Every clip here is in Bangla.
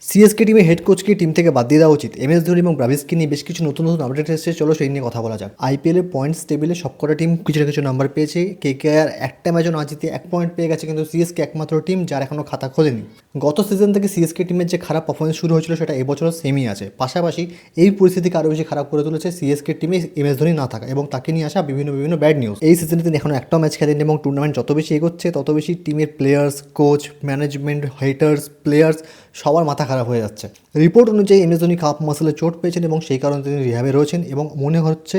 সিএসকে টিমে হেড কোচকে টিম থেকে বাদ দিয়ে দেওয়া উচিত। এমএস ধোনি এবং ব্রাভিসকে নিয়ে বেশ কিছু নতুন নতুন আপডেট এসেছে, চলো সেই নিয়ে কথা বলা যাক। আইপিএলের পয়েন্টস টেবিলে সবকটা টিম কিছু না কিছু নাম্বার পেয়েছে। কেকেআর একটা ম্যাচও না জিতে 1 পয়েন্ট পেয়ে গেছে, কিন্তু সিএসকে একমাত্র টিম যার এখনও খাতা খোলেনি। গত সিজন থেকে সিএসকে টিমের যে খারাপ পারফরমেন্স শুরু হয়েছিল সেটা এবছরও সেমই আছে। পাশাপাশি এই পরিস্থিতিকে আরও বেশি খারাপ করে তুলেছে সিএসকে টিমে এমএস ধোনি না থাকা এবং তাকে নিয়ে আসা বিভিন্ন ব্যাড নিউজ। এই সিজনে তিনি এখনও একটাও ম্যাচ খেলেন এবং টুর্নামেন্ট যত বেশি এগোচ্ছে তত বেশি টিমের players, coach, management, haters, players সবার মাথা খারাপ হয়ে যাচ্ছে। রিপোর্ট অনুযায়ী এমএস ধোনি কাপ মাসেলে চোট পেয়েছেন এবং সেই কারণে তিনি রিহ্যাবে রয়েছেন এবং মনে হচ্ছে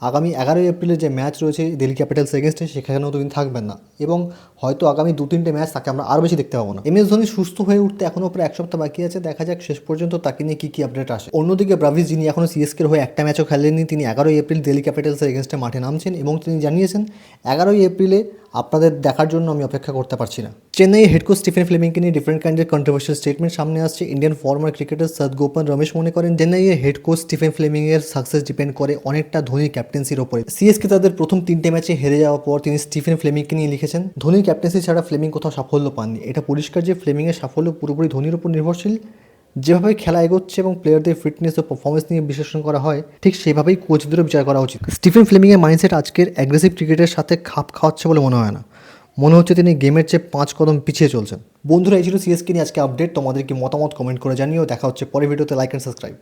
আগামী 11 এপ্রিলে যে ম্যাচ রয়েছে দিল্লি ক্যাপিটালস এগেনস্টে সেখানেও তিনি থাকবেন না এবং হয়তো আগামী 2-3টে ম্যাচ তাকে আমরা আরও বেশি দেখতে পাবো না। এমএস ধোনি সুস্থ হয়ে উঠতে এখনও প্রায় 1 সপ্তাহ বাকি আছে, দেখা যাক শেষ পর্যন্ত তাকে নিয়ে কী আপডেট আসে। অন্যদিকে ব্রাভিস, যিনি এখনও সিএসকের হয়ে একটা ম্যাচও খেলেননি, তিনি 11 এপ্রিল দিল্লি ক্যাপিটালসের এগেনস্টে মাঠে নামছেন এবং তিনি জানিয়েছেন 11 এপ্রিলে আপনাদের দেখার জন্য আমি অপেক্ষা করতে পারছি না। চেন্নাইয়ের হেড কোচ স্টিফেন ফ্লেমিংকে নিয়ে ডিফারেন্ট কাইন্ডের কন্ট্রোভার্সিয়াল স্টেটমেন্ট সামনে আসছে। ইন্ডিয়ান ফর্মার ক্রিকেটার সদ গোপাল রমেশ মনে করেন চেন্নাইয়ের হেড কোচ স্টিফেন ফ্লেমিংয়ের সাকসেস ডিপেন্ড করে অনেকটা ধোনির ক্যাপ্টেন্সির ওপরে। সিএসকে তাদের প্রথম 3টে ম্যাচে হেরে যাওয়ার পর তিনি স্টিফেন ফ্লেমিংকে নিয়ে লিখেছেন, ধোনির ক্যাপ্টেন্সি ছাড়া ফ্লেমিং কোথাও সাফল্য পাননি। এটা পরিষ্কার যে ফ্লেমিংয়ের সাফল্য পুরোপুরি ধোনির উপর নির্ভরশীল। যেভাবে খেলা এগোচ্ছে এবং প্লেয়ারদের ফিটনেস ও পারফরমেন্স নিয়ে বিশ্লেষণ করা হয়, ঠিক সেভাবেই কোচদেরও বিচার করা উচিত। স্টিফেন ফ্লেমিংয়ের মাইন্ডসেট আজকের অ্যাগ্রেসিভ ক্রিকেটের সাথে খাপ খাওয়াচ্ছে বলে মনে হয় না। মনে হচ্ছে তিনি গেমের চেয়ে 5 কদম পিছিয়ে চলছেন। বন্ধুরা, এই ছিল সিএসকে নিয়ে আজকে আপডেট। তোমাদের কি মতামত কমেন্ট করে জানিও। দেখা হচ্ছে পরের ভিডিওতে। Like and subscribe.